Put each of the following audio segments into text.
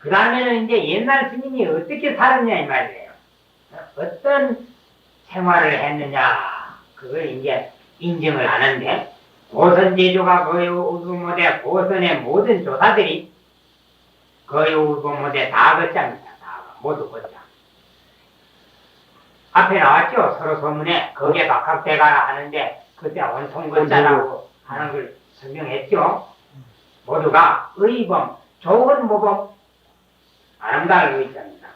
그 다음에는 이제 옛날 스님이 어떻게 살았냐 이 말이에요. 어떤 생활을 했느냐 그걸 이제 인정을 하는데 고선제조가 거의우부모대 고선의 모든 조사들이 거의우부모대 다 걷자입니다. 다 모두 걷자. 앞에 나왔죠. 서로 소문에 거기에 박학대가라 하는데 그때 원통 걷자라고 하는 걸 설명했죠. 모두가 의범, 좋은 모범, 아름다울 의자입니다.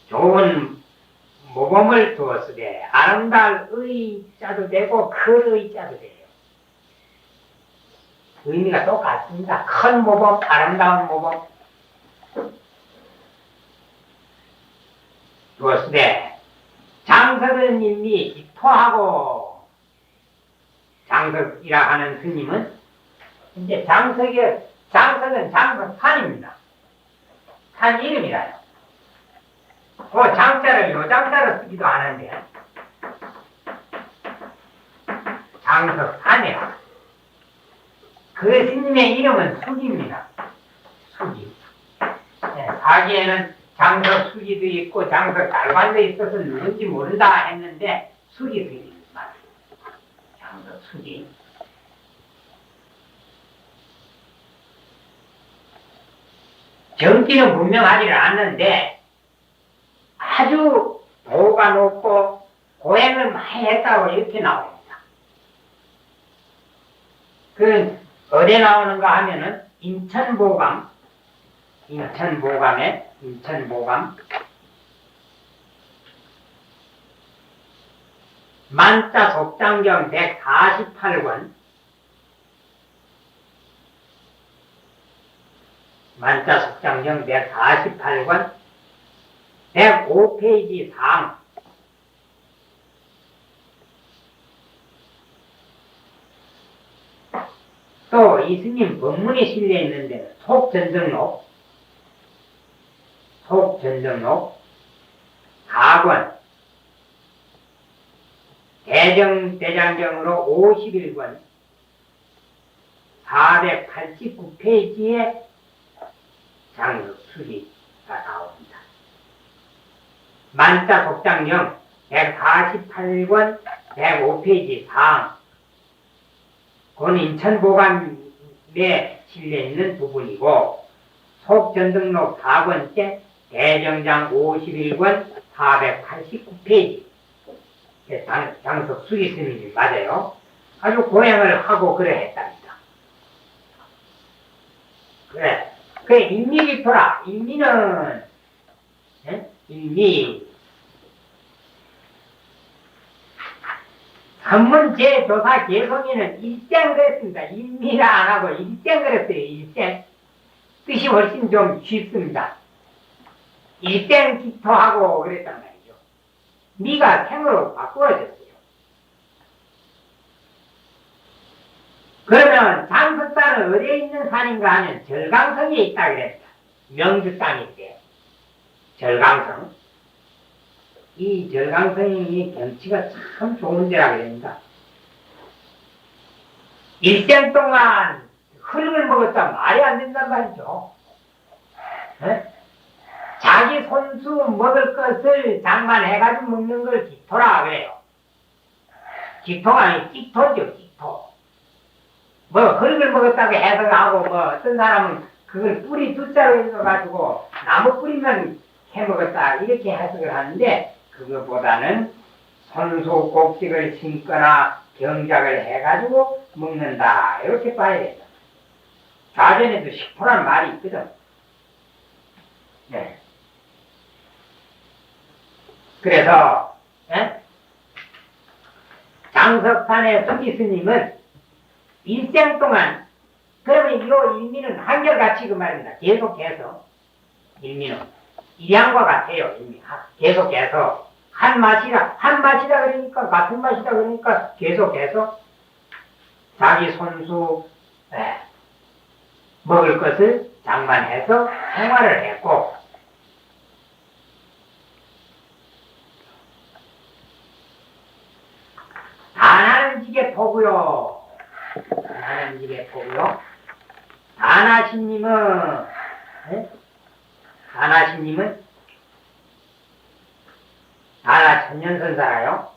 좋은 모범을 두었으되 아름다울 의자도 되고 큰 의자도 돼요. 의미가 똑같습니다. 큰 모범, 아름다운 모범 두었으되 장석은 이미 기토하고 장석이라 하는 스님은 이제 장석은 장석산입니다. 산 이름이라요. 그 장자를 요장자로 쓰기도 하는데 장석산이라. 그 스님의 이름은 수기입니다. 수기. 네, 사기에는 장석 수기도 있고 장석 달관도 있어서 누군지 모른다 했는데 수기 스님입니다. 장석 수기. 정기는 분명하지는 않는데 아주 도가 높고 고행을 많이 했다고 이렇게 나옵니다. 그 어디에 나오는가 하면은 인천보감 만자 속장경 148권 만자 속장경 148권 105페이지 4항 또 이스님 법문이 실려 있는 데는 속전등록 4권 대장경으로 51권 489페이지에 장석수기가 나옵니다. 만자 속장경 148권 105페이지 4항 그건 인천보감에 실려있는 부분이고 속전등록 4번째 대정장 51권 489페이지 장석수기 스님이 맞아요. 아주 고행을 하고 그래 했답니다. 그래. 그 인미기토라. 인미는 인미 한문제 조사 개성에는 일생 그랬습니다. 인미라 안 하고 일생 그랬어요. 일생. 뜻이 훨씬 좀 쉽습니다. 일생 기토하고 그랬단 말이죠. 미가 생으로 바꾸어졌어요. 그러면 장석산은 어디에 있는 산인가 하면 절강성에 있다 그랬다. 명주 땅인데 절강성. 이 절강성이 경치가 참 좋은 데라 그럽니다. 일생 동안 흙을 먹었다 말이 안 된단 말이죠. 에? 자기 손수 먹을 것을 장만해가지고 먹는 걸 기토라 그래요. 기토가 아니 기토죠. 기토. 뭐 흙을 먹었다고 해석하고 뭐 어떤 사람은 그걸 뿌리 두자로 읽어가지고 나무 뿌리만 해먹었다 이렇게 해석을 하는데 그것보다는 손수 곡식을 심거나 경작을 해가지고 먹는다 이렇게 봐야 된다. 좌전에도 식토란 말이 있거든. 네. 그래서 장석산의 수기스님은 일생 동안 그러면 이 일미는 한결같이 그 말입니다. 계속해서 일미는 일양과 같아요. 일미 계속해서 한 맛이다 그러니까 같은 맛이다 그러니까 계속해서 자기 손수 먹을 것을 장만해서 생활을 했고 다나는 지게 포고요. 다나는 지게 포고요. 다나신님은 예? 나나신님은 나나 천년선 살아요.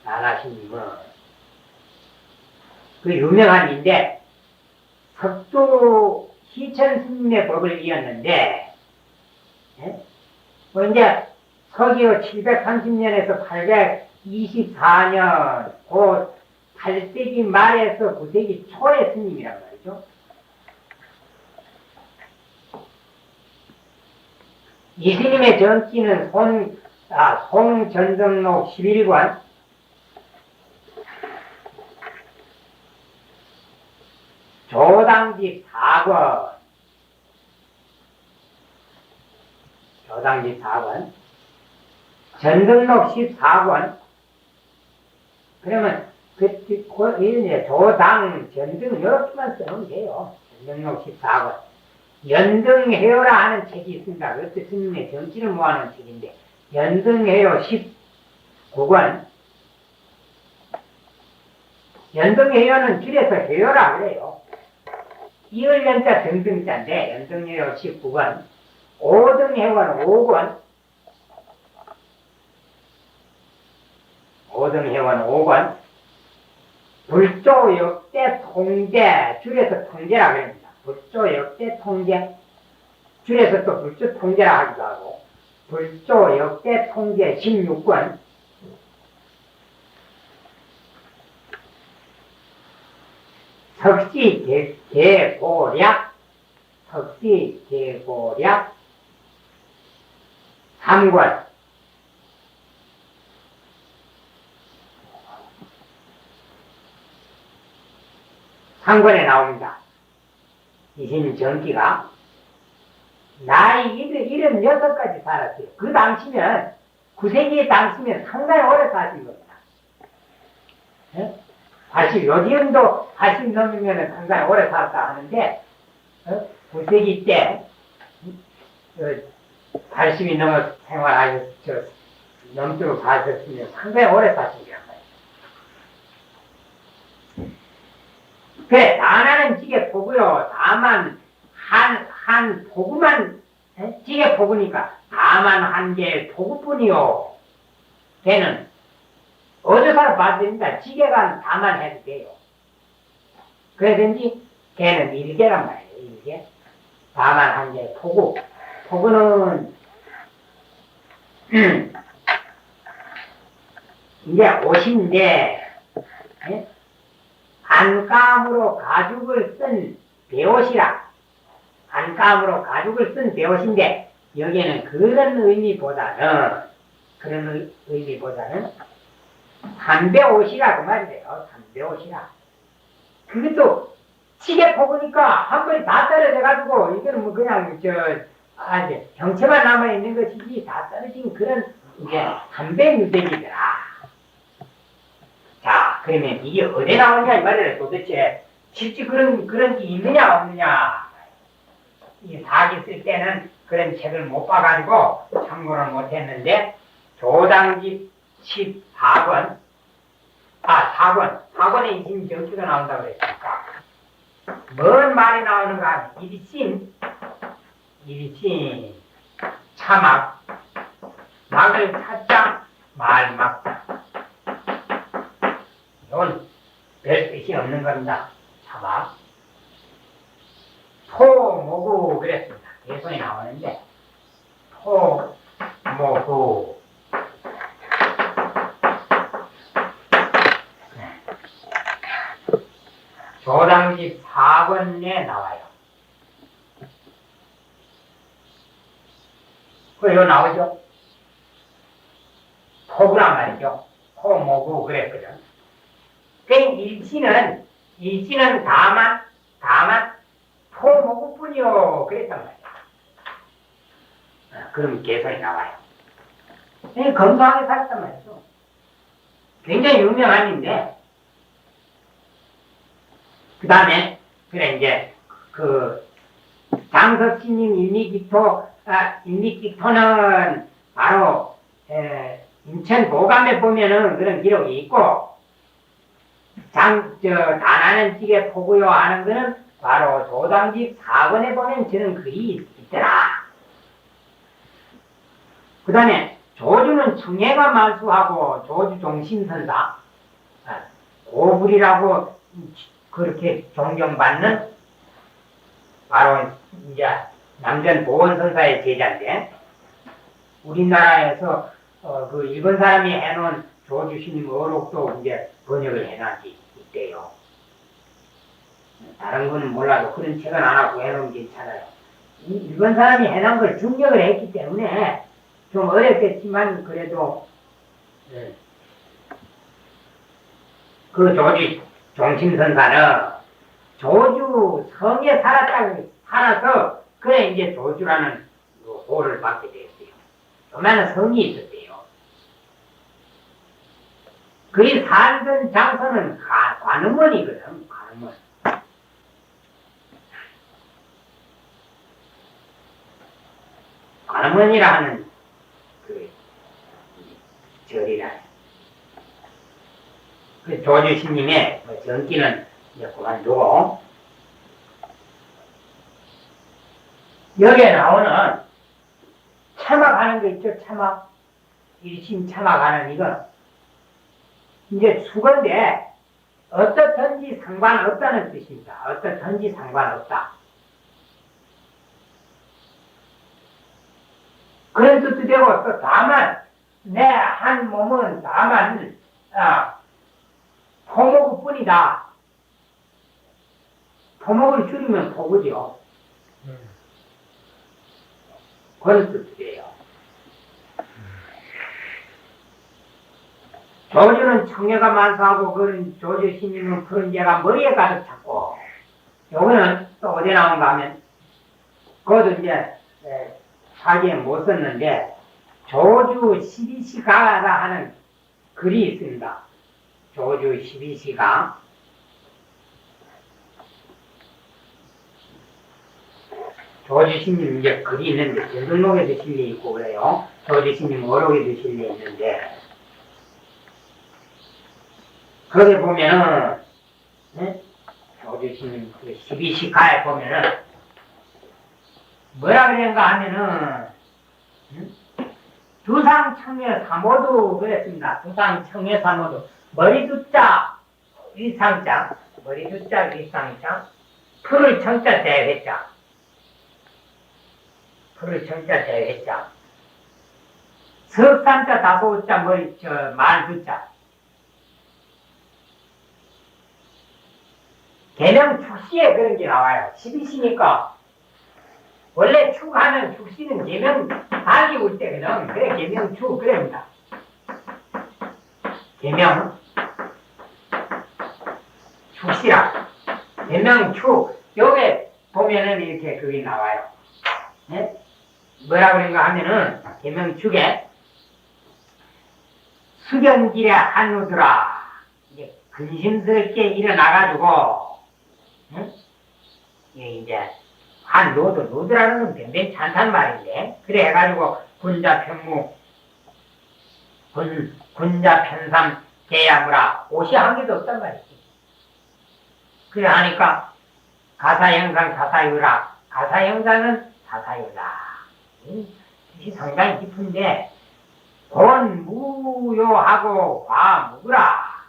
나나신님은 그 유명한 인데 석도 희천스님의 법을 이었는데 예? 뭐 이제 서기요 730년에서 824년 곧 8세기 말에서 9세기 초의 스님이란 말이죠. 이 스님의 전기는 송전등록 11권 조당집 4권 전등록 14권 그러면 조당, 전등 이렇게만 쓰면 돼요. 전등록 14권 연등해요라 하는 책이 있습니다. 그것도 스님의 정치를 모아놓은 책인데 연등해요 19권 연등해요는 줄여서 해요라 그래요. 이을연자 등등자인데 연등해요 19권 5등해원 5권 불조 역대 통제 줄여서 통제라 그럽니다. 불조 역대 통제 줄여서 또 불조 통제라 하기도 하고 불조 역대 통제 16권 석시 계고략 3권 상권에 나옵니다. 이신 정기가 나이 76까지 살았어요. 그 당시면 9세기의 당시면 상당히 오래 사신 겁니다. 예? 80, 요즘도 80 넘으면 상당히 오래 살았다 하는데 9세기 때 80이 넘어 생활하셔서 넘도록 사셨으면 상당히 오래 사신 거란 말이에요. 그래, 나나는 찌개 포구요. 다만 한 포구만 찌개 포구니까 다만 한 개 포구뿐이요. 걔는 어디서 봐도 됩니다. 찌개가 다만 해도 돼요. 그래든지 걔는 일개란 말이에요. 일개. 다만 한 개 포구. 포구는 이제 옷인데 안감으로 가죽을 쓴 배옷이라 안감으로 가죽을 쓴 배옷인데 여기에는 그런 의미보다는 삼배옷이라 그 말이래요. 삼배옷이라. 그것도 찌개 포구니까 한 번에 다 떨어져가지고 이거는 뭐 그냥 경체만 남아있는 것이지 다 떨어진 그런 이제 삼배유대기더라. 자, 그러면 이게 어디 나오냐 이 말이래. 도대체 실제 그런 게 있느냐 없느냐. 이 사기 쓸 때는 그런 책을 못 봐가지고 참고를 못했는데 조당집 14권 4권에 이신 정치가 나온다고 그랬으니까 뭔 말이 나오는가. 일신 차막 막을 찾자 말막자 이건 별 뜻이 없는 겁니다. 차막 토모구 그랬습니다. 개성이 나오는데 토모구 조당집 4권에 나와요. 이거 나오죠? 토구란 말이죠. 토모구 그랬거든. 그 일치는 다만 토모구뿐이요 그랬단 말이야. 그럼 개성이 나와요. 건강하게 살았단 말이죠. 굉장히 유명한 인데 그 다음에 그래 이제 장석신님 인미기토는 바로 인천 보감에 보면은 그런 기록이 있고 다나는 찌개 포구요 하는 거는 바로 조당집 4권에 보면 저런 글이 있더라. 그 다음에 조주는 청해가 만수하고 조주 종심선사, 고불이라고 그렇게 존경받는 바로 이제 남전 보원선사의 제자인데, 우리나라에서 그 일본 사람이 해놓은 조주스님 어록도 이제 번역을 해놨 있대요. 다른 거는 몰라도 그런 책은 안 하고 해놓으면 괜찮아요. 일본 사람이 해놓은 걸 중력을 했기 때문에 좀 어렵겠지만 그래도 그 조주 종심선사는 조주 성에 살아서 그래 이제 조주라는 그 호를 받게 되었어요. 요만한 성이 있었대요. 그리 살던 장소는 관음원이거든. 관음원. 관음원이라 하는 그 절이라. 그 조주스님의 전기는 이제 그만두고, 여기에 나오는 참학하는 거 있죠, 참학. 일심 참학하는 이거. 이제 수건데, 어떻든지 상관없다는 뜻입니다. 어떻든지 상관없다. 그런 뜻도 되고, 또 다만, 내 한 몸은 다만, 포목일 뿐이다. 포목을 줄이면 포구죠. 그런 뜻이에요. 조주는 청해가 만수하고 그런 조주 스님은 그런 죄가 머리에 가득 찼고, 요거는 또 어디 나온가 하면, 그것도 이제 사기에 못 썼는데, 조주 12시가라 하는 글이 있습니다. 조주 12시가. 조주스님 이제 글이 있는데, 전등록에도 실려 있고 그래요. 조주스님 어록에도 실려 있는데, 거기 보면은, 조주스님 그 12시가에 보면은, 뭐라 그랬는가 하면은, 두상청해 사모도 그랬습니다. 두상청해 사모도. 머리 두자, 위상자, 머리 두자, 위상자, 풀을 청자, 대회자. 풀을 청자, 대회자. 석삼자, 다소자, 말 두자. 개명 축시에 그런 게 나와요. 12시니까. 원래 축하는 축시는 개명 달기 올 때거든. 그래, 개명 축, 그럽니다. 개명 축시라. 개명 축. 요게 보면은 이렇게 그게 나와요. 네? 뭐라 그런가 하면은, 개명 축에 수견길에 한우들아. 이제 근심스럽게 일어나가지고, 이제, 한 노드라는 건 변변치 않단 말인데, 그래 해가지고, 군자 편삼, 대야무라, 옷이 한 개도 없단 말이지. 그래 하니까, 가사형상 사사유라, 가사형상은 사사유다. 뜻이 상당히 깊은데, 곤 무요하고 과무구라.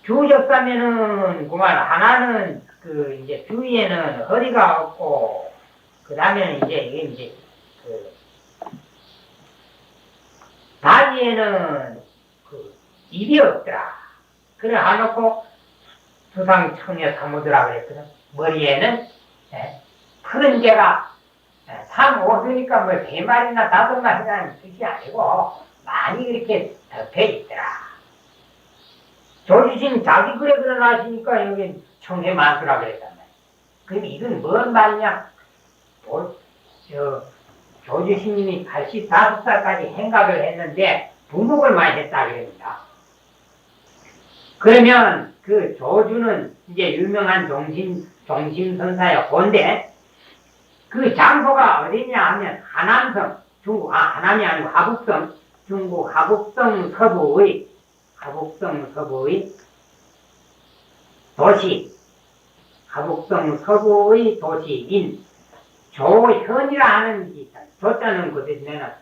주적사면은 그만 하나는 그 이제 주위에는 허리가 없고, 그 다음에는 이제 그 다리에는 그 입이 없더라. 그래 하놓고 수상청에 사무더라 그랬거든. 머리에는 푸른 개가 3, 5세니까 뭐 3마리나 5마리라는 뜻이 아니고 많이 그렇게 덮여 있더라. 조주신 자기 글에 그려놨으니까 여기 청해만수라 그랬단 말이야. 그럼 이건 뭔 말이냐? 조주신님이 85살까지 행각을 했는데 부목을 많이 했다 그럽니다. 그러면 그 조주는 이제 유명한 종심선사의 호인데, 그 장소가 어디냐 하면 하남성, 중국, 하남이 아니고 하북성, 중국 하북성 서부의 도시, 하북성 서부의 도시인 조현이라 하는 게 있다. 조자는 그 대신에는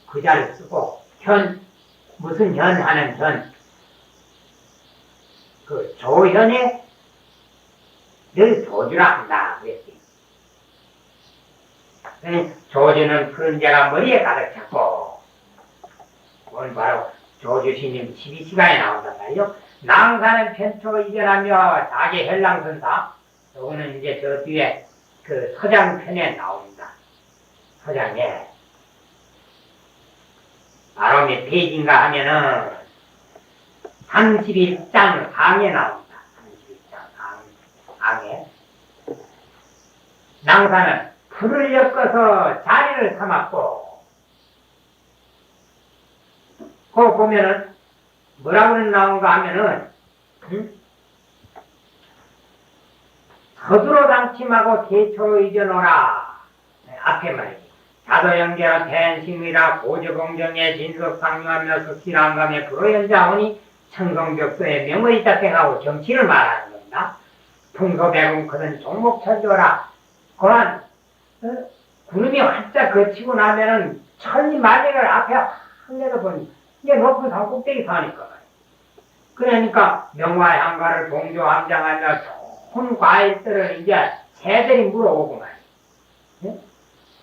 그 자를 쓰고, 무슨 현 하는 현. 그 조현에 늘 조주라 한다. 그랬지. 조주는 푸른 자가 머리에 가득 찼고, 오늘 바로 조주신님 12시간에 나온단 말이요. 낭사는 편초 이전하며 자기 혈랑선사. 요거는 이제 저 뒤에 그 서장편에 나옵니다. 서장에. 바로 몇 페이지인가 하면은 31장 강에 나옵니다. 31장 강에. 낭사는 풀을 엮어서 자리를 삼았고, 그거 보면은 뭐라고 나온가 하면은, 서두로 당침하고 대초로 잊어놓으라. 앞에 말이지. 자도연결한 대한심이라 고조공정에 진속상류하며 석실한감에 불호연자오니 청성벽도에 명의 자택하고 정치를 말하는 겁니다. 풍소배군 크는 종목철조라. 그한 구름이 활짝 거치고 나면은 천리 만리를 앞에 한내도 보니 이게 높은 산 꼭대기 사니까. 그러니까 명화향가를 동조함장하며 좋은 과일들을 이제 새들이 물어오고 말이야. 네?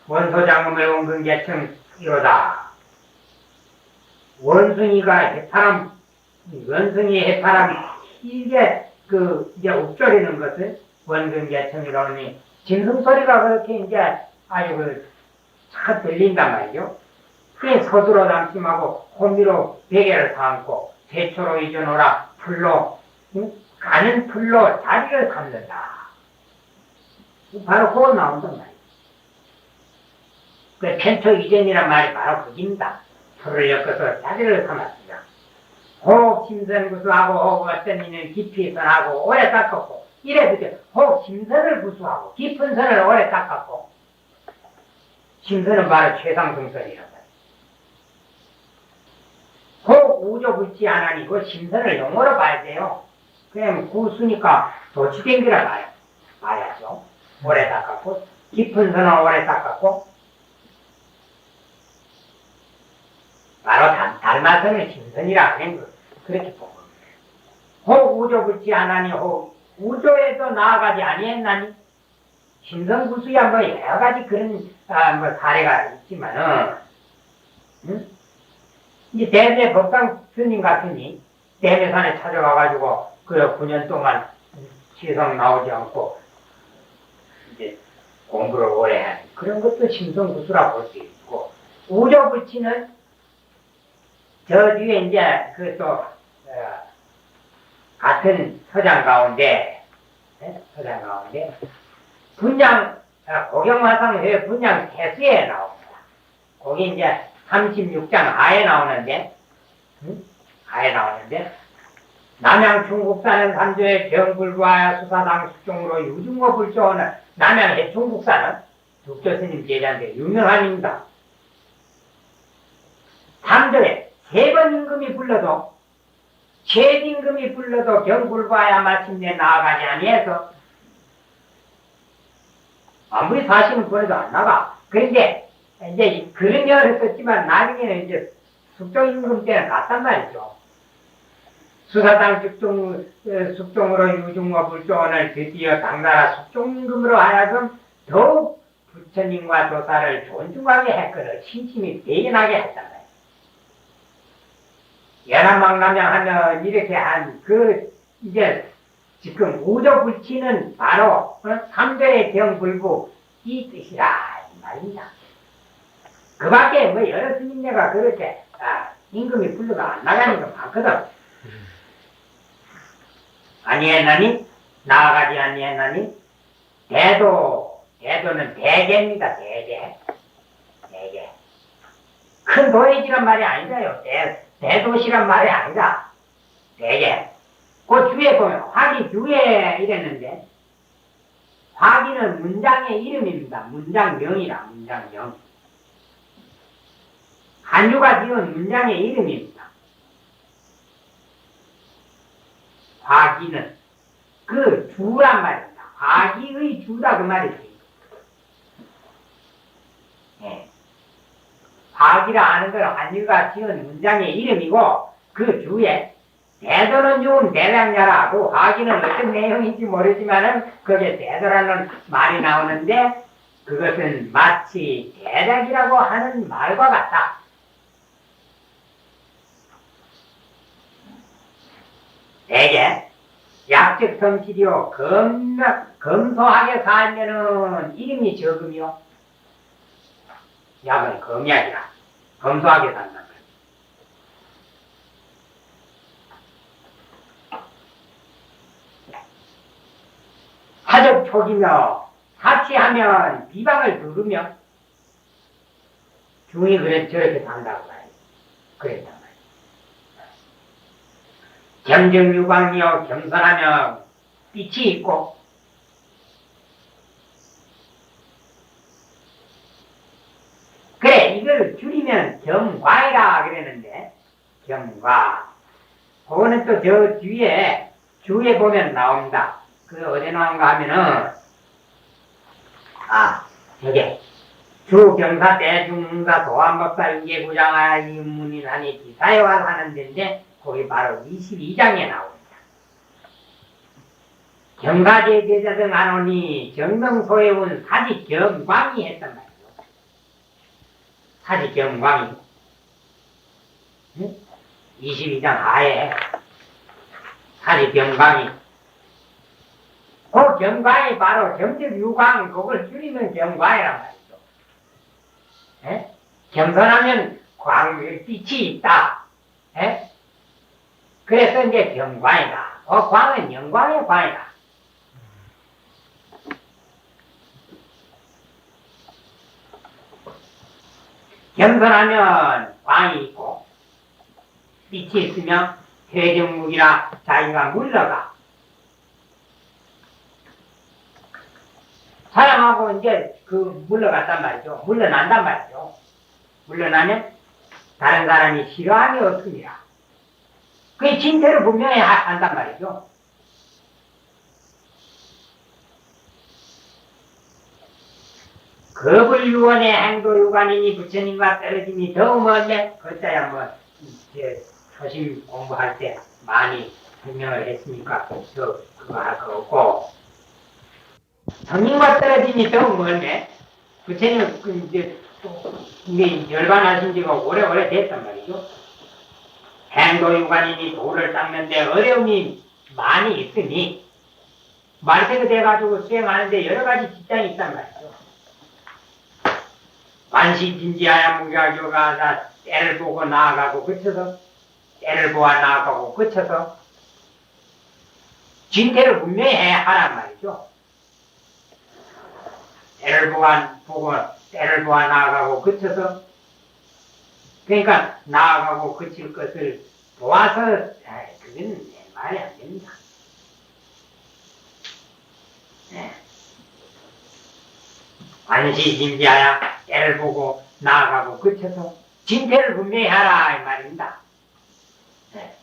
원소장음의 원근계층 이로다. 원숭이의 해파람이 길게 이제 읊조리는 것을 원근계층이라니 짐승소리가 그렇게 이제 아주 잘 들린단 말이죠. 그게 서두로 당심하고 호미로 베개를 삼고 대초로 잊어놓으라. 풀로 가는 풀로 자리를 삼는다. 바로 그거 나온단 말이에요. 그 편초 이전이란 말이 바로 그깁니다. 풀을 엮어서 자리를 삼았습니다. 호흡 심선 구수하고 호흡 어떤 이는 깊이 선하고 오래 닦았고 이래 그죠. 호흡 심선을 구수하고 깊은 선을 오래 닦았고 심선은 바로 최상승선이란 말이에요. 호흡 우조불치 안하니 그 심선을 용어로 봐야 돼요. 그냥 구수니까 도치된 거라 봐야죠. 오래 닦았고 깊은 선을 오래 닦았고 바로 달마선을 심선이라 하는 거 그렇게 본 겁니다. 호흡 우조불치 안하니 호흡 우조에도 나아가지 아니했나니 심선구수야 뭐 여러 가지 그런 사례가 있지만은 이제 대대 법당 스님 같으니 대매산에 찾아가가지고 그 9년 동안 시성 나오지 않고 이제 공부를 오래 하는 그런 것도 심선구수라 볼 수 있고 우조불치는 저 뒤에 이제 그 또 같은 서장 가운데 분양 고경화상회 분양 태수에 나옵니다. 거기 이제 36장 하에 나오는데 남양 충국사는 삼조의 경불부하여 수사당 숙종으로 유중호 불조하는 남양 해충국사는 육조스님 제자인데 유명한입니다. 삼조에 세 번 임금이 불러도 최임금이 불러도 경불부하여 마침내 나아가지 아니해서 아무리 사시는 보내도 안 나가. 그런데 이제 그런 일을 했었지만 나중에는 이제 숙종임금 때는 갔단 말이죠. 수사당 숙종으로 유중호 불조원을 드디어 당나라 숙종임금으로 하여금 더욱 부처님과 조사를 존중하게 했거늘 신심이 대견하게 했단 말이에요. 연합망남양 이렇게 이제 지금 우조불치는 바로 삼조의 경불부 이 뜻이라 이 말입니다. 그 밖에 뭐 여러 스님네가 그렇게 임금이 불러가 안 나가는 건 많거든. 아니했나니 나아가지 아니했나니 대도는 대계입니다. 대계 큰 도회지란 말이 아니다요. 대도시란 말이 아니다. 대계 그 주에 보면 화기주에 이랬는데 화기는 문장의 이름입니다. 문장명이라 문장명. 한유가 지은 문장의 이름입니다. 화기는 그 주란 말입니다. 화기의 주다 그 말이지. 예. 화기라 하는 걸 한유가 지은 문장의 이름이고 그 주에 대도는 좋은 대장자라고 화기는 어떤 내용인지 모르지만은 그게 대도라는 말이 나오는데 그것은 마치 대작이라고 하는 말과 같다. 대개 약적 성실이요 검소하게 살면은 이름이 적으며 약은 검약이라 검소하게 산다. 사적 촉이며 사치하면 비방을 들으며 중이 그래 저렇게 산다고 말이야. 그랬단 말이야. 겸정유광이요 겸손하며 빛이 있고 그래 이걸 줄이면 겸과이라 그랬는데 겸과 그거는 또 저 뒤에 주에 보면 나옵니다. 그 어디 나온가 하면은 저게 주경사 대중사 도안법사 인계구장하 인문인하니 기사회화 하는 데인데 거기 바로 22장에 나옵니다. 경가제 제자 등 안오니 정명소에 온 사직경광이 했단 말이죠. 사직경광이 22장 하에 사직경광이 그 경광이 바로 경적유광 그걸 줄이면 경광이란 말이죠. 에? 겸손하면 빛이 있다. 에? 그래서 이제 경광이다. 광은 영광의 광이다. 겸손하면 광이 있고 빛이 있으면 퇴정묵이라 자기가 물러가. 사람하고 이제 물러갔단 말이죠. 물러난단 말이죠. 물러나면 다른 사람이 싫어함이 없습니다. 그게 진태로 분명히 한단 말이죠. 거불유언의 행도유관이니 부처님과 떨어짐이 더 멀네. 그때야 뭐 초심 공부할 때 많이 설명을 했으니까 그거 할 거 없고 성령과 떨어짐이 더 멀네. 부처님 이제 열반하신 지가 오래오래 됐단 말이죠. 행도유관이니 도를 닦는데 어려움이 많이 있으니 말세가 돼가지고 수행하는데 여러 가지 직장이 있단 말이죠. 만시진지하야 무가교가 때를 보고 나아가고 그쳐서 때를 보아 나아가고 그쳐서 진태를 분명히 해야 하란 말이죠. 때를 보고 때를 보아 나아가고 그쳐서 그러니까 나아가고 그칠 것을 보아서 그건 말이 안 됩니다. 네. 관시진지하야 때를 보고 나아가고 그쳐서 진태를 분명히 하라 이 말입니다. 네.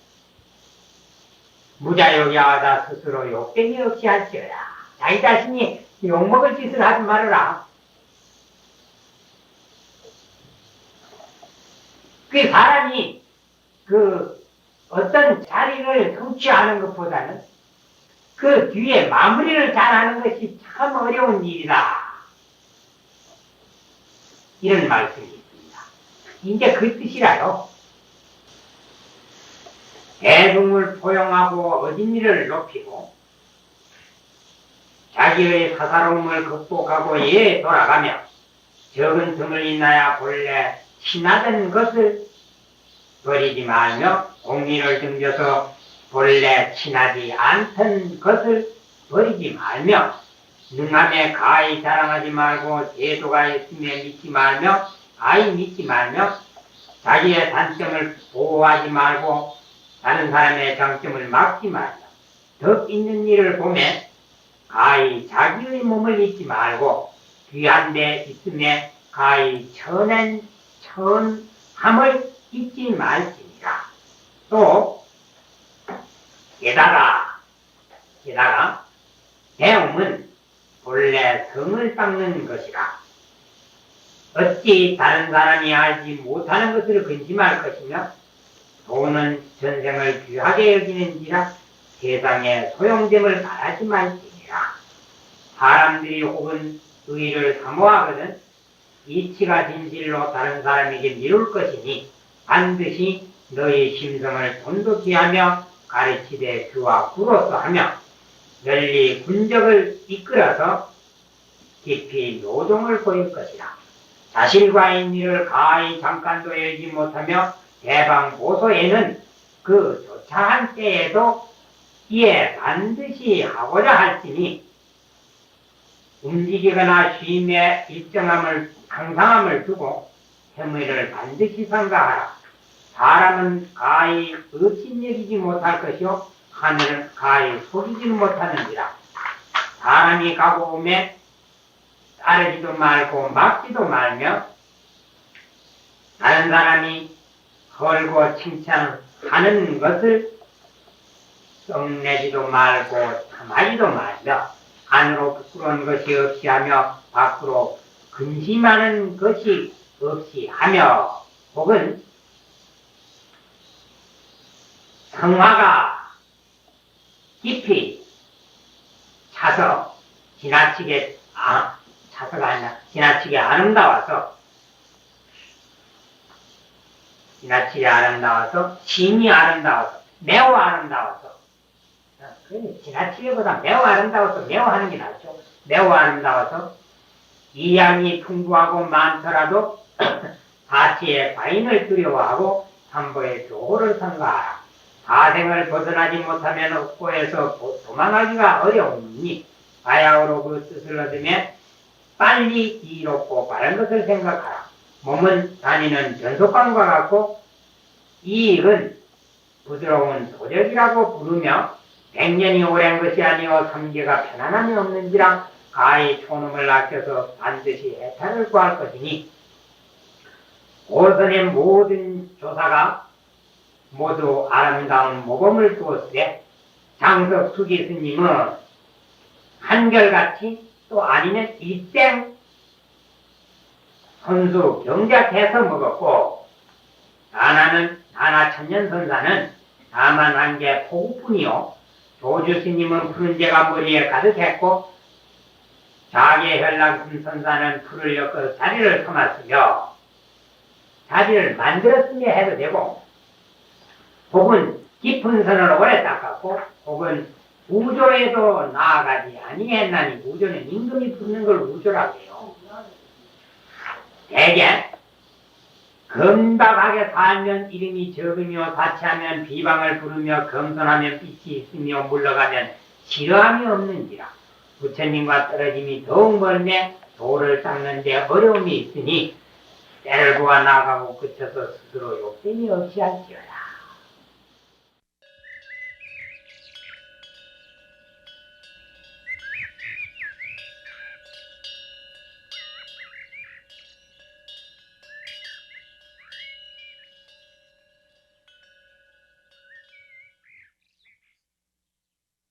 무자욕야하다 스스로 욕되기 없이 할지어라. 자기 자신이 욕먹을 짓을 하지 말아라. 그 사람이 어떤 자리를 성취하는 것보다는 그 뒤에 마무리를 잘하는 것이 참 어려운 일이다. 이런 말씀이 있습니다. 이제 그 뜻이라요. 대중을 포용하고 얻은 일을 높이고 자기의 사사로움을 극복하고 예에 돌아가며 적은 틈을 인하여 본래 친하던 것을 버리지 말며 공리를 등져서 본래 친하지 않던 것을 버리지 말며 능함에 가히 자랑하지 말고 제도가 있음에 믿지 말며 가히 믿지 말며 자기의 단점을 보호하지 말고 다른 사람의 장점을 막지 말며 덕 있는 일을 보매 가히 자기의 몸을 잊지 말고 귀한 데 있음에 가히 천하는 함을 잊지 말지니라. 또 게다가 배움은 본래 성을 닦는 것이라. 어찌 다른 사람이 알지 못하는 것을 근심할 것이며 돈은 전생을 귀하게 여기는지라 세상에 소용됨을 바라지 말지니라. 사람들이 혹은 의를 사모하거든 이치가 진실로 다른 사람에게 미룰 것이니 반드시 너희 심성을 돈독히 하며 가르치되 그와 구로서 하며 널리 군적을 이끌어서 깊이 노동을 보일 것이라. 자신과의 일을 가히 잠깐도 열지 못하며 대방보소에는 그 조차한 때에도 이에 반드시 하고자 할지니 움직이거나 쉼에 항상함을 두고 혐의를 반드시 삼가하라. 사람은 가히 업신여기지 못할 것이요 하늘은 가히 속이지 못하는지라. 사람이 가고 오매 따르지도 말고 막지도 말며 다른 사람이 헐고 칭찬하는 것을 썩내지도 말고 탐하지도 말며 안으로 부끄러운 것이 없이 하며 밖으로 근심하는 것이 없이 하며 혹은 성화가 깊이 차서 지나치게 차서가 아니라 지나치게 아름다워서 심이 아름다워서 매우 아름다워서 지나치게보다 매우 아름다워서 매우 하는 게 낫죠. 매우 아름다워서 이양이 풍부하고 많더라도 사치의 과인을 두려워하고 삼보의 교호를 삼가하라. 사생을 벗어나지 못하면 업고에서 도망하기가 어려우니 바야흐로 그 뜻을 얻으면 빨리 이롭고 바른 것을 생각하라. 몸은 다니는 변속관과 같고 이익은 부드러운 도적이라고 부르며 100년이 오랜 것이 아니오 삼계가 편안함이 없는지라 가히 촌음을 아껴서 반드시 해탈을 구할 것이니 고선의 모든 조사가 모두 아름다운 모범을 두었으되 장석 수기 스님은 한결같이 또 아니면 일생 선수 경작해서 먹었고 나나 천년선사는 다만 한 게 포구뿐이요 조주 스님은 푸른 재가 머리에 가득했고 자계 현랑 선사는 풀을 엮어 자리를 삼았으며 자리를 만들었으며 해도 되고 혹은 깊은 선을 오래 닦았고 혹은 우조에도 나아가지 아니했나니 우조는 임금이 부르는 걸 우조라고 해요. 대개 금박하게 살면 이름이 적으며 사치하면 비방을 부르며 겸손하면 빛이 있으며 물러가면 싫어함이 없는지라. 부처님과 떨어짐이 더욱 멀매 도를 닦는 데 어려움이 있으니 때를 보아 나아가고 그쳐서 스스로 욕심이 없이 할지어다.